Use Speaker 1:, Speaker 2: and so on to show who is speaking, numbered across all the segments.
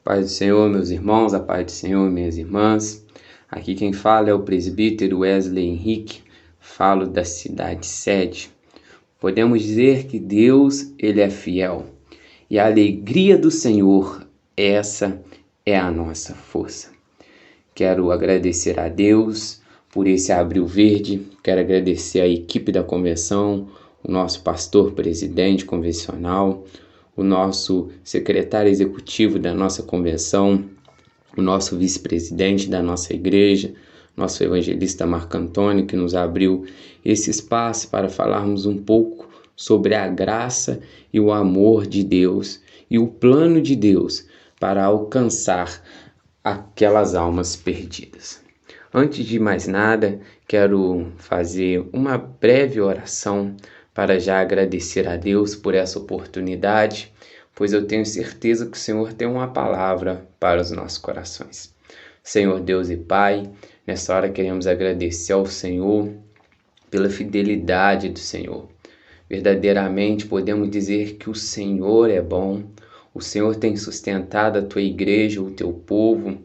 Speaker 1: Paz do Senhor, meus irmãos, a paz do Senhor, minhas irmãs. Aqui quem fala é o presbítero Wesley Henrique, falo da cidade sede. Podemos dizer que Deus, Ele é fiel, e a alegria do Senhor, essa é a nossa força. Quero agradecer a Deus por esse abril verde, quero agradecer a equipe da convenção, o nosso pastor presidente convencional, o nosso secretário executivo da nossa convenção, o nosso vice-presidente da nossa igreja, nosso evangelista Marco Antônio, que nos abriu esse espaço para falarmos um pouco sobre a graça e o amor de Deus e o plano de Deus para alcançar aquelas almas perdidas. Antes de mais nada, quero fazer uma breve oração para já agradecer a Deus por essa oportunidade, pois eu tenho certeza que o Senhor tem uma palavra para os nossos corações. Senhor Deus e Pai, nessa hora queremos agradecer ao Senhor pela fidelidade do Senhor. Verdadeiramente podemos dizer que o Senhor é bom, o Senhor tem sustentado a Tua igreja, o Teu povo.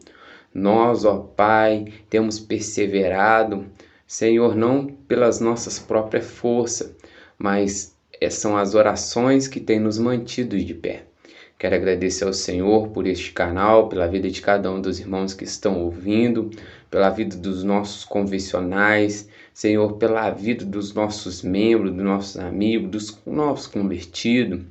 Speaker 1: Nós, ó Pai, temos perseverado, Senhor, não pelas nossas próprias forças, mas são as orações que têm nos mantido de pé. Quero agradecer ao Senhor por este canal, pela vida de cada um dos irmãos que estão ouvindo, pela vida dos nossos convencionais, Senhor, pela vida dos nossos membros, dos nossos amigos, dos novos convertidos.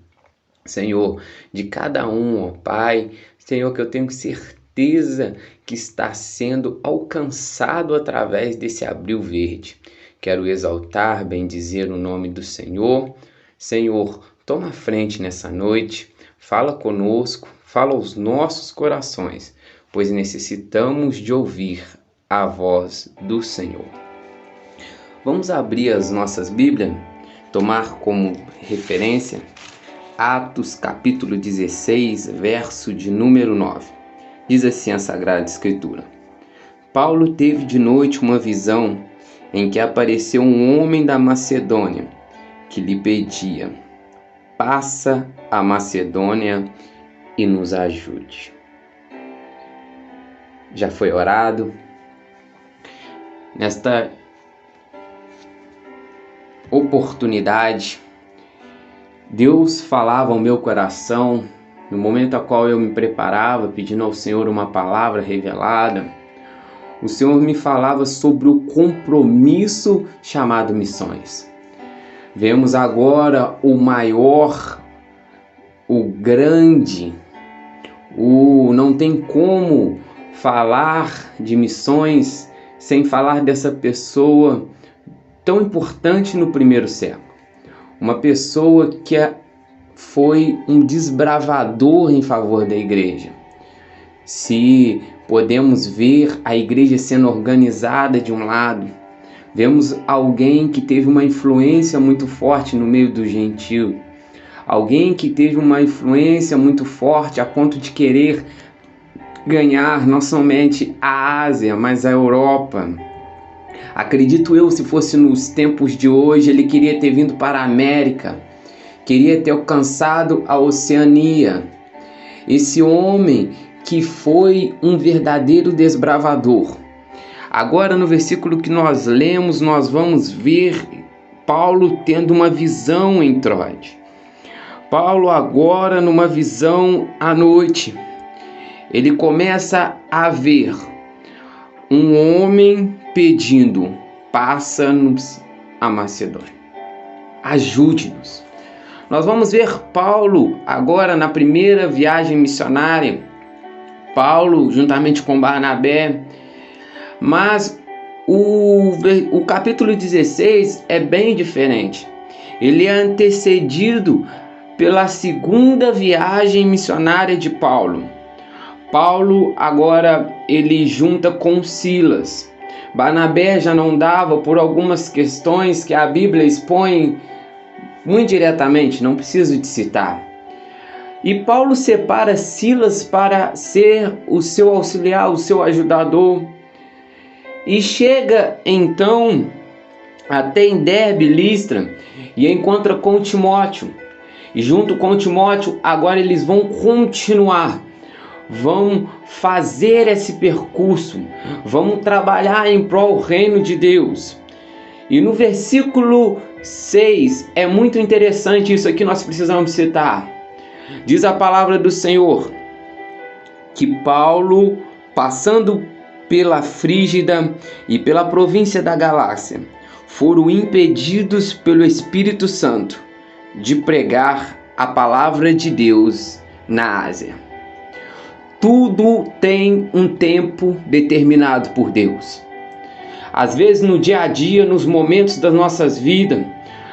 Speaker 1: Senhor, de cada um, ó Pai, Senhor, que eu tenho certeza que está sendo alcançado através desse abril verde. Quero exaltar, bendizer o nome do Senhor. Senhor, toma a frente nessa noite, fala conosco, fala aos nossos corações, pois necessitamos de ouvir a voz do Senhor. Vamos abrir as nossas Bíblias, tomar como referência Atos capítulo 16, verso de número 9. Diz assim a Sagrada Escritura: Paulo teve de noite uma visão em que apareceu um homem da Macedônia que lhe pedia: passa a Macedônia e nos ajude. Já foi orado? Nesta oportunidade, Deus falava ao meu coração, no momento a qual eu me preparava, pedindo ao Senhor uma palavra revelada. O Senhor me falava sobre o compromisso chamado missões. Vemos agora o maior, o grande, não tem como falar de missões sem falar dessa pessoa tão importante no primeiro século. Uma pessoa que foi um desbravador em favor da igreja. Se podemos ver a igreja sendo organizada de um lado, vemos alguém que teve uma influência muito forte no meio do gentio, alguém que teve uma influência muito forte a ponto de querer ganhar não somente a Ásia, mas a Europa. Acredito eu, se fosse nos tempos de hoje, ele queria ter vindo para a América, queria ter alcançado a Oceania. Esse homem que foi um verdadeiro desbravador. Agora, no versículo que nós lemos, nós vamos ver Paulo tendo uma visão em Troade. Paulo agora, numa visão à noite, ele começa a ver um homem pedindo: passa-nos a Macedônia, ajude-nos. Nós vamos ver Paulo agora na primeira viagem missionária, Paulo juntamente com Barnabé, mas o capítulo 16 é bem diferente. Ele é antecedido pela segunda viagem missionária de Paulo. Paulo agora ele junta com Silas. Barnabé já não dava por algumas questões que a Bíblia expõe muito diretamente, não preciso de citar. E Paulo separa Silas para ser o seu auxiliar, o seu ajudador. E chega então até em Derbe, Listra, e encontra com Timóteo. E junto com Timóteo, agora eles vão continuar vão fazer esse percurso, vão trabalhar em prol do reino de Deus. E no versículo 6 é muito interessante isso aqui, nós precisamos citar. Diz a palavra do Senhor que Paulo, passando pela Frígida e pela província da Galácia, foram impedidos pelo Espírito Santo de pregar a palavra de Deus na Ásia. Tudo tem um tempo determinado por Deus. Às vezes no dia a dia, nos momentos das nossas vidas,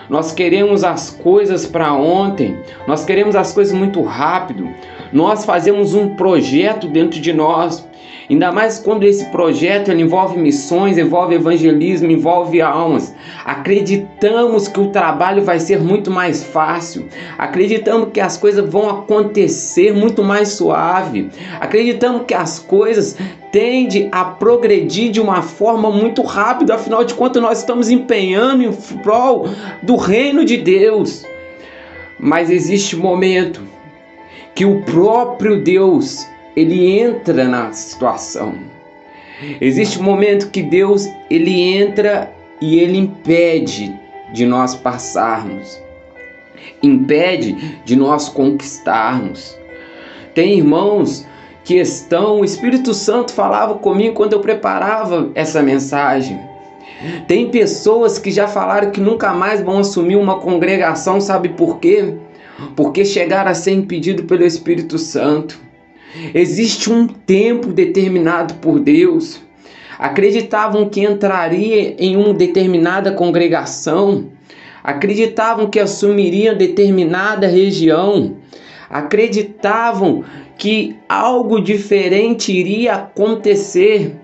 Speaker 1: nós queremos as coisas para ontem, nós queremos as coisas muito rápido, nós fazemos um projeto dentro de nós, ainda mais quando esse projeto envolve missões, envolve evangelismo, envolve almas. Acreditamos que o trabalho vai ser muito mais fácil, acreditamos que as coisas vão acontecer muito mais suave, acreditamos que as coisas tendem a progredir de uma forma muito rápida, afinal de contas nós estamos empenhando em prol do reino de Deus. Mas existe um momento que o próprio Deus, ele entra na situação. Existe um momento que Deus, ele entra e ele impede de nós passarmos, impede de nós conquistarmos. Tem irmãos que o Espírito Santo falava comigo quando eu preparava essa mensagem. Tem pessoas que já falaram que nunca mais vão assumir uma congregação, sabe por quê? Porque chegaram a ser impedidos pelo Espírito Santo. Existe um tempo determinado por Deus. Acreditavam que entraria em uma determinada congregação, acreditavam que assumiriam determinada região, acreditavam que algo diferente iria acontecer.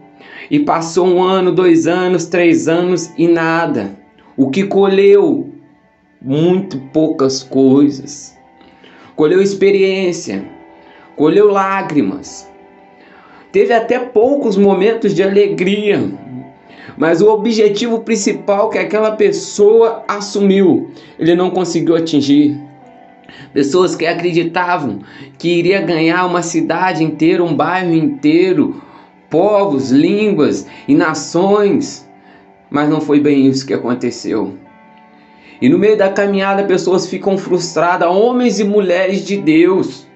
Speaker 1: E passou 1 ano, 2 anos, 3 anos e nada. O que colheu? Muito poucas coisas. Colheu experiência, colheu lágrimas. Teve até poucos momentos de alegria, mas o objetivo principal que aquela pessoa assumiu, ele não conseguiu atingir. Pessoas que acreditavam que iria ganhar uma cidade inteira, um bairro inteiro, povos, línguas e nações, mas não foi bem isso que aconteceu. E no meio da caminhada, pessoas ficam frustradas, homens e mulheres de Deus,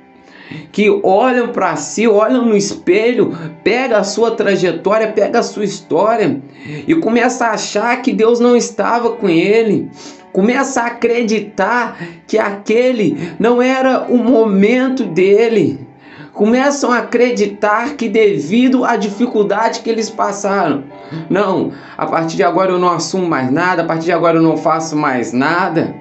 Speaker 1: que olham para si, olham no espelho, pega a sua trajetória, pega a sua história e começa a achar que Deus não estava com ele, começa a acreditar que aquele não era o momento dele, começam a acreditar que devido à dificuldade que eles passaram, não, a partir de agora eu não assumo mais nada, a partir de agora eu não faço mais nada.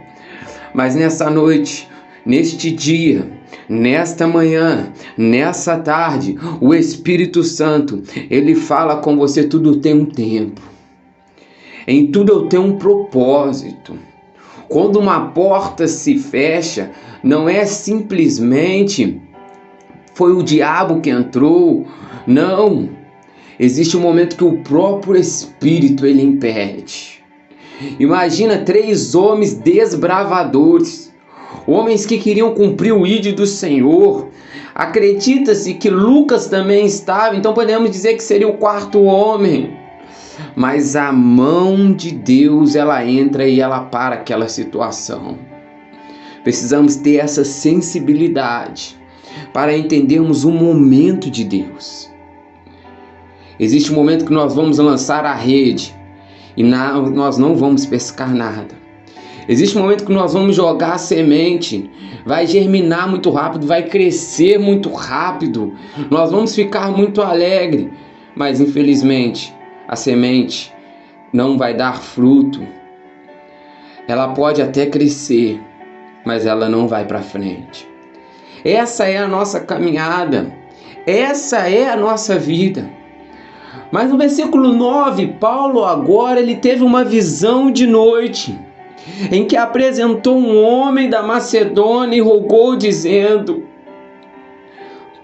Speaker 1: Mas nessa noite, neste dia, nesta manhã, nessa tarde, o Espírito Santo, ele fala com você, tudo tem um tempo. Em tudo eu tenho um propósito. Quando uma porta se fecha, não é simplesmente foi o diabo que entrou, não. Existe um momento que o próprio Espírito ele impede. Imagina 3 homens desbravadores, homens que queriam cumprir o ídolo do Senhor. Acredita-se que Lucas também estava, então podemos dizer que seria o 4º homem. Mas a mão de Deus, ela entra e ela para aquela situação. Precisamos ter essa sensibilidade para entendermos o momento de Deus. Existe um momento que nós vamos lançar a rede e nós não vamos pescar nada. Existe um momento que nós vamos jogar a semente, vai germinar muito rápido, vai crescer muito rápido, nós vamos ficar muito alegres, mas infelizmente a semente não vai dar fruto. Ela pode até crescer, mas ela não vai para frente. Essa é a nossa caminhada, essa é a nossa vida. Mas no versículo 9, Paulo agora ele teve uma visão de noite, em que apresentou um homem da Macedônia e rogou dizendo: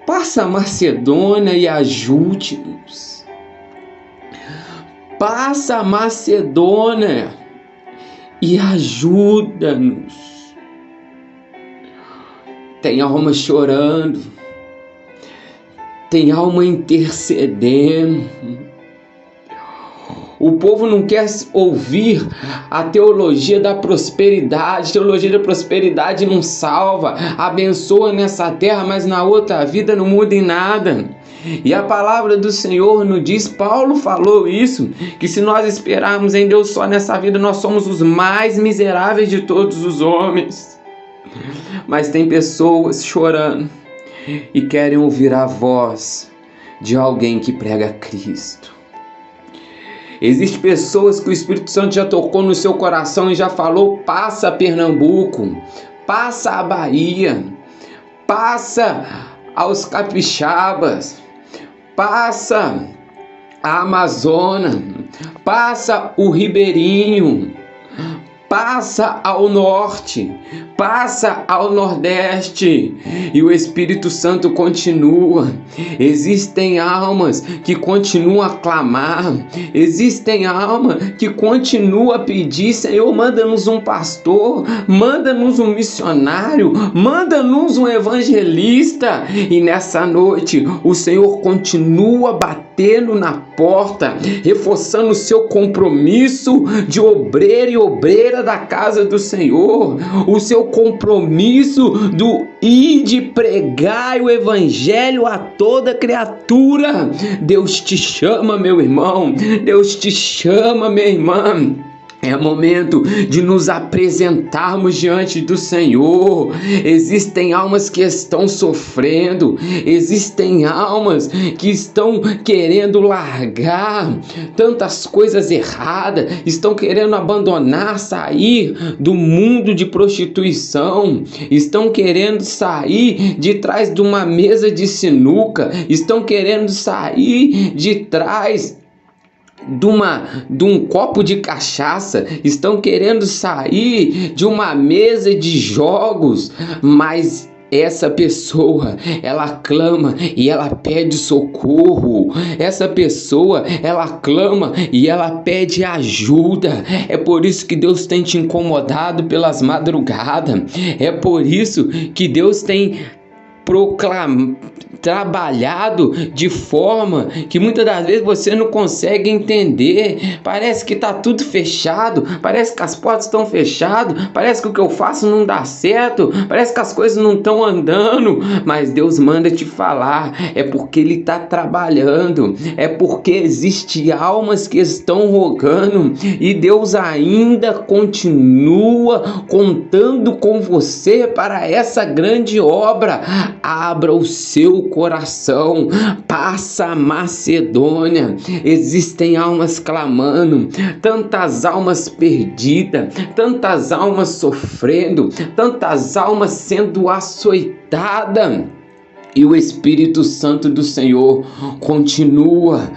Speaker 1: passa a Macedônia e ajude-nos. Passa a Macedônia e ajuda-nos. Tem alma chorando, tem alma intercedendo. O povo não quer ouvir a teologia da prosperidade. A teologia da prosperidade não salva, abençoa nessa terra, mas na outra vida não muda em nada. E a palavra do Senhor nos diz, Paulo falou isso, que se nós esperarmos em Deus só nessa vida, nós somos os mais miseráveis de todos os homens. Mas tem pessoas chorando e querem ouvir a voz de alguém que prega Cristo. Existem pessoas que o Espírito Santo já tocou no seu coração e já falou, passa Pernambuco, passa a Bahia, passa aos capixabas, passa a Amazônia, passa o Ribeirinho, passa ao norte, passa ao nordeste, e o Espírito Santo continua. Existem almas que continuam a clamar, existem almas que continuam a pedir, Senhor, manda-nos um pastor, manda-nos um missionário, manda-nos um evangelista, e nessa noite o Senhor continua batendo na porta, reforçando o seu compromisso de obreiro e obreira da casa do Senhor, o seu compromisso do ir de pregar o evangelho a toda criatura. Deus te chama, meu irmão, Deus te chama, minha irmã. É momento de nos apresentarmos diante do Senhor. Existem almas que estão sofrendo, existem almas que estão querendo largar tantas coisas erradas, estão querendo abandonar, sair do mundo de prostituição, estão querendo sair de trás de uma mesa de sinuca, estão querendo sair de trás de um copo de cachaça, estão querendo sair de uma mesa de jogos, mas essa pessoa, ela clama e ela pede socorro. Essa pessoa, ela clama e ela pede ajuda. É por isso que Deus tem te incomodado pelas madrugadas. É por isso que Deus tem trabalhado de forma que muitas das vezes você não consegue entender. Parece que está tudo fechado, parece que as portas estão fechadas, parece que o que eu faço não dá certo, parece que as coisas não estão andando, mas Deus manda te falar, é porque Ele está trabalhando, é porque existe almas que estão rogando, e Deus ainda continua contando com você para essa grande obra. Abra o seu coração, passa a Macedônia. Existem almas clamando, tantas almas perdidas, tantas almas sofrendo, tantas almas sendo açoitadas, e o Espírito Santo do Senhor continua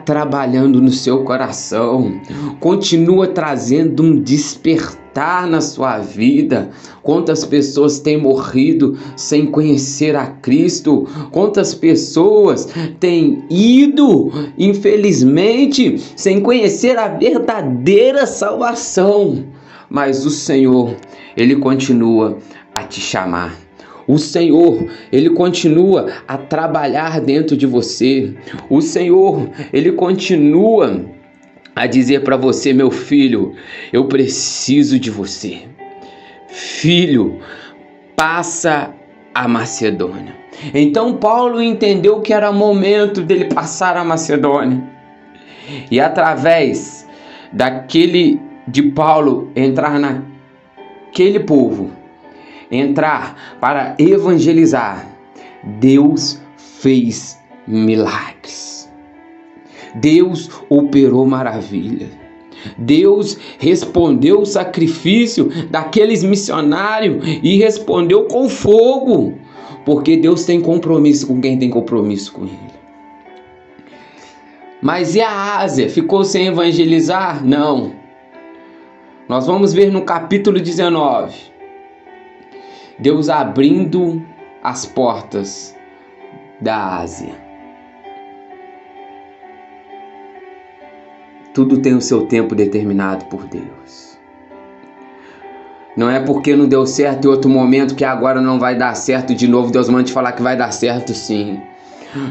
Speaker 1: trabalhando no seu coração, continua trazendo um despertar na sua vida. Quantas pessoas têm morrido sem conhecer a Cristo? Quantas pessoas têm ido, infelizmente, sem conhecer a verdadeira salvação? Mas o Senhor, Ele continua a te chamar. O Senhor, Ele continua a trabalhar dentro de você. O Senhor, Ele continua a dizer para você, meu filho, eu preciso de você. Filho, passa a Macedônia. Então Paulo entendeu que era momento dele passar a Macedônia. E através de Paulo entrar naquele povo, entrar para evangelizar, Deus fez milagres. Deus operou maravilha. Deus respondeu o sacrifício daqueles missionários e respondeu com fogo, porque Deus tem compromisso com quem tem compromisso com Ele. Mas e a Ásia? Ficou sem evangelizar? Não. Nós vamos ver no capítulo 19. Deus abrindo as portas da Ásia. Tudo tem o seu tempo determinado por Deus. Não é porque não deu certo em outro momento que agora não vai dar certo de novo. Deus manda te falar que vai dar certo sim.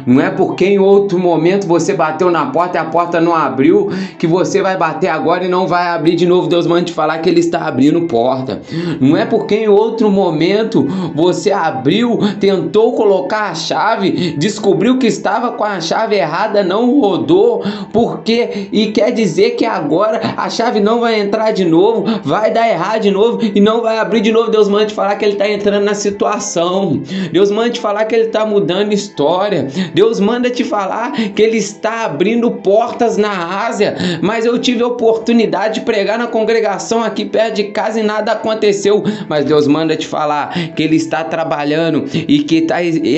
Speaker 1: Não é porque em outro momento você bateu na porta e a porta não abriu, que você vai bater agora e não vai abrir de novo. Deus manda te falar que Ele está abrindo porta. Não é porque em outro momento você abriu, tentou colocar a chave, descobriu que estava com a chave errada, não rodou, porque e quer dizer que agora a chave não vai entrar de novo, vai dar errado de novo e não vai abrir de novo. Deus manda te falar que Ele está entrando na situação. Deus manda te falar que Ele está mudando história. Deus manda te falar que Ele está abrindo portas na Ásia. Mas eu tive a oportunidade de pregar na congregação aqui perto de casa e nada aconteceu. Mas Deus manda te falar que Ele está trabalhando e que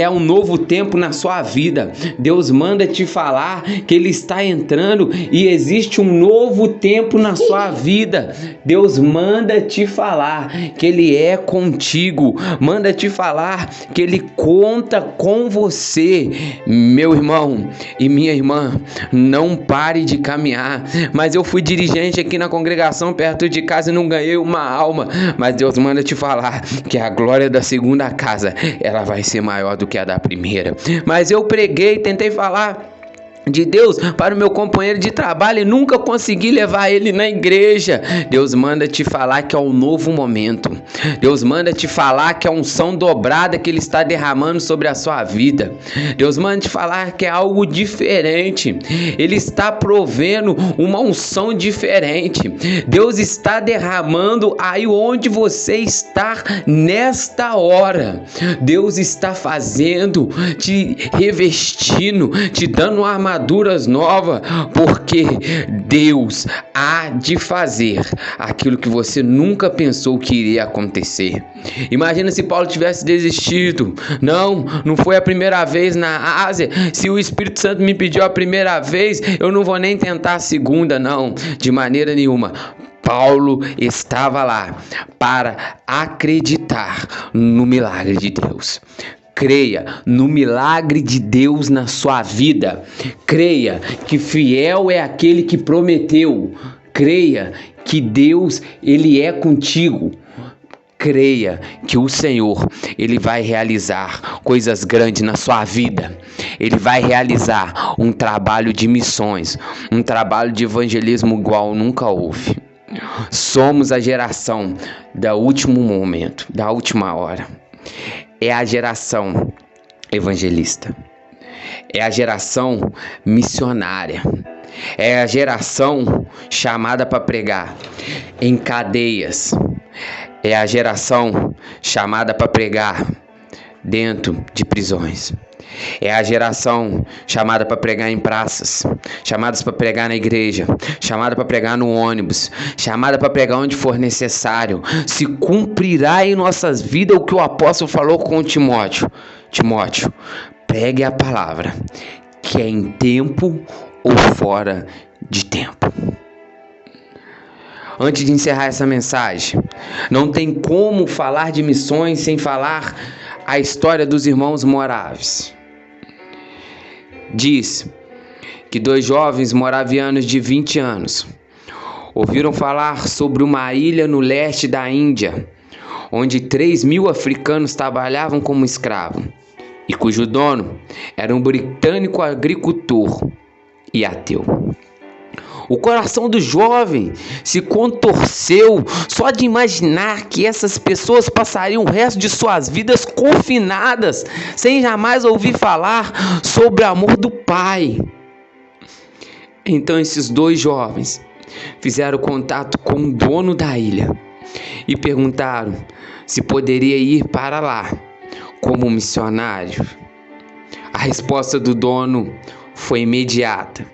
Speaker 1: é um novo tempo na sua vida. Deus manda te falar que Ele está entrando e existe um novo tempo na sua vida. Deus manda te falar que Ele é contigo. Manda te falar que Ele conta com você. Meu irmão e minha irmã, não pare de caminhar. Mas eu fui dirigente aqui na congregação perto de casa e não ganhei uma alma. Mas Deus manda te falar que a glória da segunda casa, ela vai ser maior do que a da primeira. Mas eu preguei, tentei falar de Deus para o meu companheiro de trabalho e nunca consegui levar ele na igreja. Deus manda te falar que é um novo momento. Deus manda te falar que é a unção dobrada que Ele está derramando sobre a sua vida. Deus manda te falar que é algo diferente. Ele está provendo uma unção diferente. Deus está derramando aí onde você está nesta hora. Deus está fazendo, te revestindo, te dando uma armadura nova, porque Deus há de fazer aquilo que você nunca pensou que iria acontecer. Imagina se Paulo tivesse desistido. Não foi a primeira vez na Ásia. Se o Espírito Santo me pediu a primeira vez, eu não vou nem tentar a segunda, não, de maneira nenhuma. Paulo estava lá para acreditar no milagre de Deus. Creia no milagre de Deus na sua vida. Creia que fiel é aquele que prometeu. Creia que Deus, Ele é contigo. Creia que o Senhor, Ele vai realizar coisas grandes na sua vida. Ele vai realizar um trabalho de missões, um trabalho de evangelismo igual nunca houve. Somos a geração do último momento, da última hora. É a geração evangelista, é a geração missionária, é a geração chamada para pregar em cadeias, é a geração chamada para pregar dentro de prisões. É a geração chamada para pregar em praças, chamadas para pregar na igreja, chamada para pregar no ônibus, chamada para pregar onde for necessário. Se cumprirá em nossas vidas o que o apóstolo falou com Timóteo. Timóteo, pregue a palavra, que é em tempo ou fora de tempo. Antes de encerrar essa mensagem, não tem como falar de missões sem falar a história dos irmãos Moraves. Diz que 2 jovens moravianos de 20 anos ouviram falar sobre uma ilha no leste da Índia, onde 3.000 africanos trabalhavam como escravos, e cujo dono era um britânico agricultor e ateu. O coração do jovem se contorceu só de imaginar que essas pessoas passariam o resto de suas vidas confinadas, sem jamais ouvir falar sobre o amor do Pai. Então esses 2 jovens fizeram contato com o dono da ilha e perguntaram se poderia ir para lá como missionário. A resposta do dono foi imediata.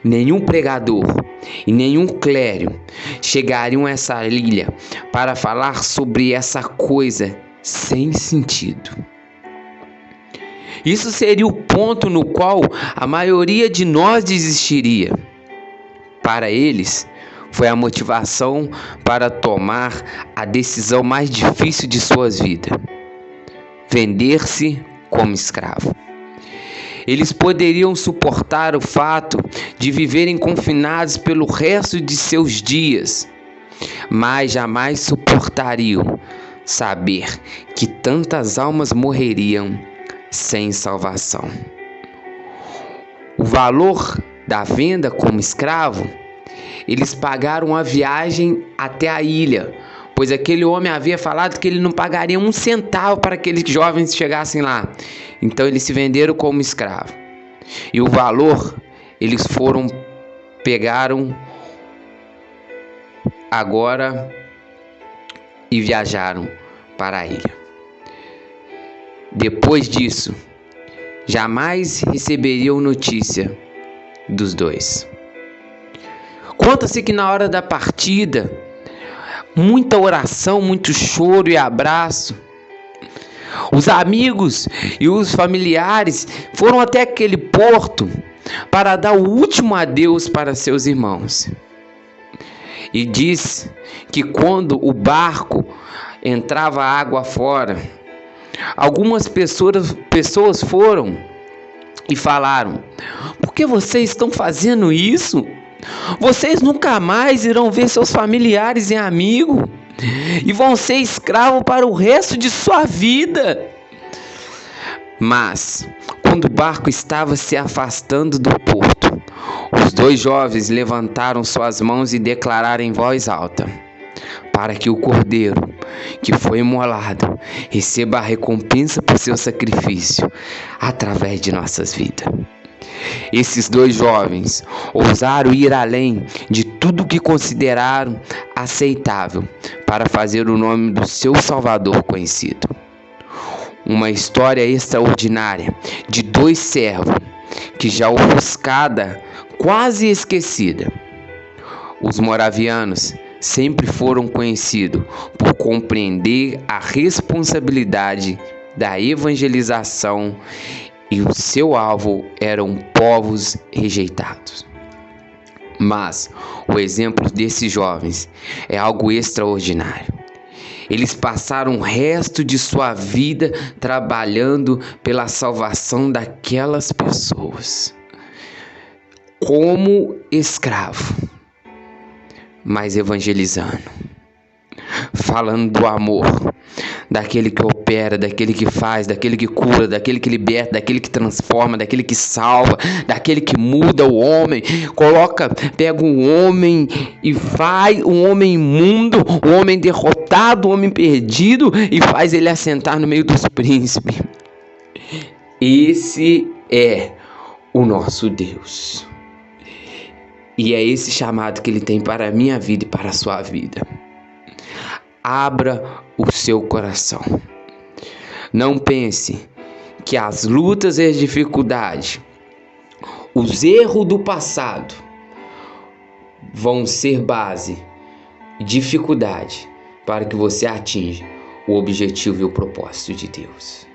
Speaker 1: Nenhum pregador e nenhum clérigo chegariam a essa ilha para falar sobre essa coisa sem sentido. Isso seria o ponto no qual a maioria de nós desistiria. Para eles, foi a motivação para tomar a decisão mais difícil de suas vidas: vender-se como escravo. Eles poderiam suportar o fato de viverem confinados pelo resto de seus dias, mas jamais suportariam saber que tantas almas morreriam sem salvação. o valor da venda como escravo, eles pagaram a viagem até a ilha, pois aquele homem havia falado que ele não pagaria um centavo para aqueles jovens chegassem lá. Então eles se venderam como escravo. E o valor, eles pegaram agora e viajaram para a ilha. Depois disso, jamais receberiam notícia dos dois. Conta-se que na hora da partida, muita oração, muito choro e abraço. Os amigos e os familiares foram até aquele porto para dar o último adeus para seus irmãos. E diz que quando o barco entrava água fora, algumas pessoas foram e falaram: por que vocês estão fazendo isso? Vocês nunca mais irão ver seus familiares e amigos e vão ser escravos para o resto de sua vida. Mas, quando o barco estava se afastando do porto, os dois jovens levantaram suas mãos e declararam em voz alta: para que o cordeiro que foi imolado receba a recompensa por seu sacrifício através de nossas vidas. Esses dois jovens ousaram ir além de tudo que consideraram aceitável para fazer o nome do seu Salvador conhecido. Uma história extraordinária de dois servos que, já ofuscada, quase esquecida. Os moravianos sempre foram conhecidos por compreender a responsabilidade da evangelização, e o seu alvo eram povos rejeitados. Mas o exemplo desses jovens é algo extraordinário. Eles passaram o resto de sua vida trabalhando pela salvação daquelas pessoas, como escravo, mas evangelizando, falando do amor, daquele que opera, daquele que faz, daquele que cura, daquele que liberta, daquele que transforma, daquele que salva, daquele que muda o homem, pega um homem e faz um homem imundo, um homem derrotado, um homem perdido, e faz ele assentar no meio dos príncipes. Esse é o nosso Deus. E é esse chamado que Ele tem para a minha vida e para a sua vida. Abra o seu coração. Não pense que as lutas e as dificuldades, os erros do passado, vão ser base e dificuldade para que você atinja o objetivo e o propósito de Deus.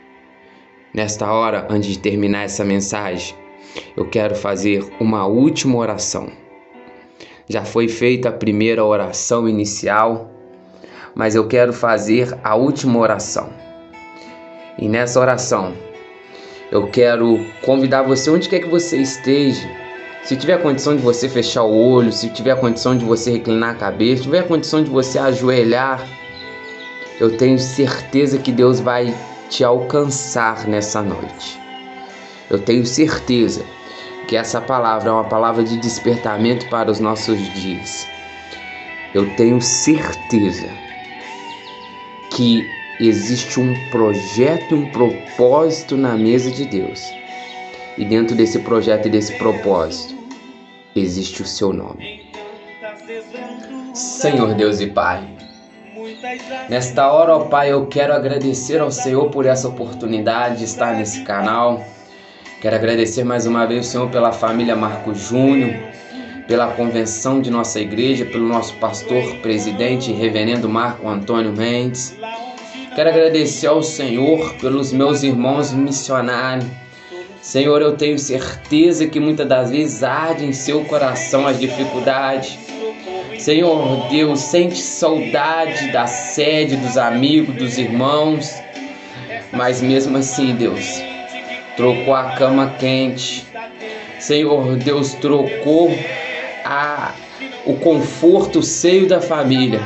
Speaker 1: Nesta hora, antes de terminar essa mensagem, eu quero fazer uma última oração. Já foi feita a primeira oração inicial, mas eu quero fazer a última oração. E nessa oração, eu quero convidar você, onde quer que você esteja, se tiver condição de você fechar o olho, se tiver condição de você reclinar a cabeça, se tiver condição de você ajoelhar, eu tenho certeza que Deus vai te alcançar nessa noite. Eu tenho certeza que essa palavra é uma palavra de despertamento para os nossos dias. Eu tenho certeza que existe um projeto e um propósito na mesa de Deus. E dentro desse projeto e desse propósito, existe o seu nome. Senhor Deus e Pai, nesta hora, ó Pai, eu quero agradecer ao Senhor por essa oportunidade de estar nesse canal. Quero agradecer mais uma vez ao Senhor pela família Marco Júnior, pela convenção de nossa igreja, pelo nosso pastor, presidente, reverendo Marco Antônio Mendes. Quero agradecer ao Senhor pelos meus irmãos missionários. Senhor, eu tenho certeza que muitas das vezes arde em seu coração as dificuldades. Senhor Deus, sente saudade da sede, dos amigos, dos irmãos. Mas mesmo assim, Deus, trocou a cama quente. Senhor Deus, trocou o conforto, o seio da família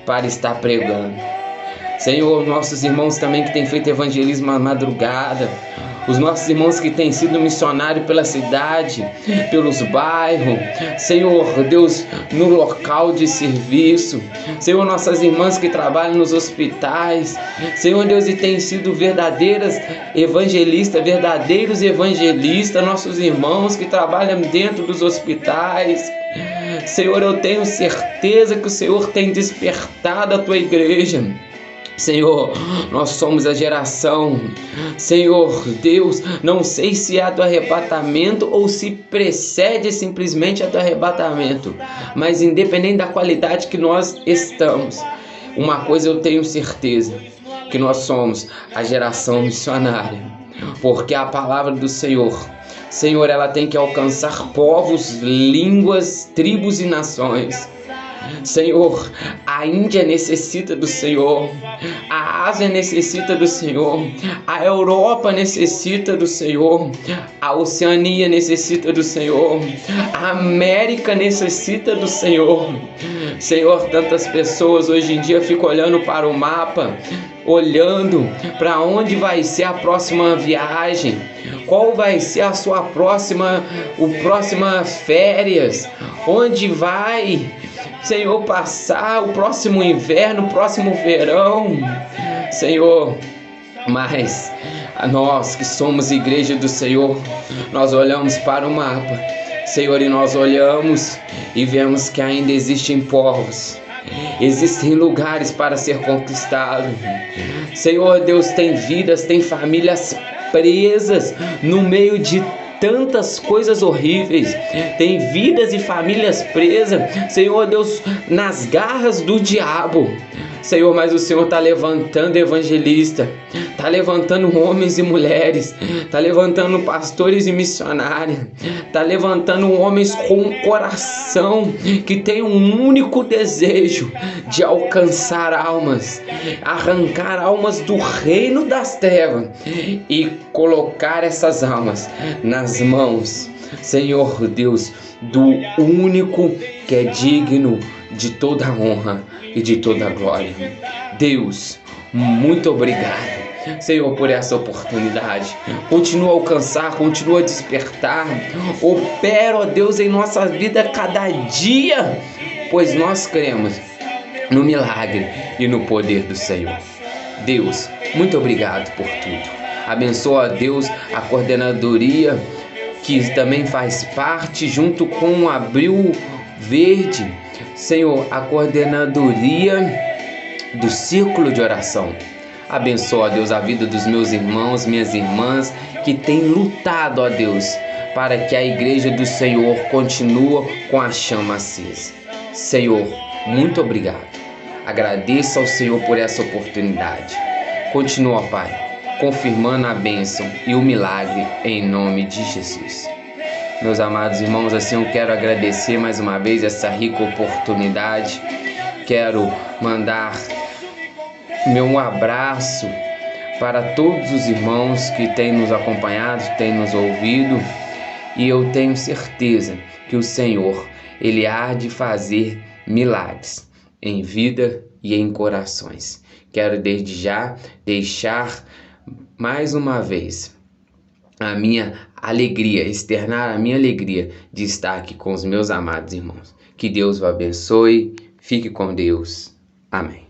Speaker 1: para estar pregando. Senhor, nossos irmãos também que têm feito evangelismo à madrugada, os nossos irmãos que têm sido missionários pela cidade, pelos bairros, Senhor Deus, no local de serviço, Senhor, nossas irmãs que trabalham nos hospitais, Senhor Deus, e têm sido verdadeiros evangelistas, nossos irmãos que trabalham dentro dos hospitais. Senhor, eu tenho certeza que o Senhor tem despertado a tua igreja. Senhor, nós somos a geração, Senhor Deus, não sei se é do arrebatamento ou se precede simplesmente a do arrebatamento, mas independente da qualidade que nós estamos, uma coisa eu tenho certeza, que nós somos a geração missionária, porque a palavra do Senhor, ela tem que alcançar povos, línguas, tribos e nações. Senhor, a Índia necessita do Senhor, a Ásia necessita do Senhor, a Europa necessita do Senhor, a Oceania necessita do Senhor, a América necessita do Senhor. Senhor, tantas pessoas hoje em dia ficam olhando para o mapa, olhando para onde vai ser a próxima viagem, qual vai ser a sua próxima férias, onde vai, Senhor, passar o próximo inverno, o próximo verão, Senhor. Mas nós que somos igreja do Senhor, nós olhamos para o mapa, Senhor, e nós olhamos e vemos que ainda existem povos, existem lugares para ser conquistado. Senhor Deus, tem vidas, tem famílias presas no meio de tantas coisas horríveis, tem vidas e famílias presas, Senhor Deus, nas garras do diabo. Senhor, mas o Senhor está levantando evangelista, está levantando homens e mulheres, está levantando pastores e missionários, está levantando homens com coração que tem um único desejo de alcançar almas, arrancar almas do reino das trevas e colocar essas almas nas mãos, Senhor Deus, do único que é digno de toda a honra e de toda a glória. Deus, muito obrigado, Senhor, por essa oportunidade. Continua a alcançar, continua a despertar. Opera, ó Deus, em nossa vida cada dia, pois nós cremos no milagre e no poder do Senhor. Deus, muito obrigado por tudo. Abençoa, Deus, a coordenadoria que também faz parte junto com o Abril Verde, Senhor, a coordenadoria do círculo de oração. Abençoa, Deus, a vida dos meus irmãos, minhas irmãs, que têm lutado, ó Deus, para que a igreja do Senhor continue com a chama acesa. Senhor, muito obrigado. Agradeço ao Senhor por essa oportunidade. Continua, Pai, confirmando a bênção e o milagre em nome de Jesus. Meus amados irmãos, assim eu quero agradecer mais uma vez essa rica oportunidade. Quero mandar meu abraço para todos os irmãos que têm nos acompanhado, têm nos ouvido, e eu tenho certeza que o Senhor, Ele há de fazer milagres em vida e em corações. Quero desde já deixar mais uma vez a minha alegria, externar a minha alegria de estar aqui com os meus amados irmãos. Que Deus o abençoe. Fique com Deus. Amém.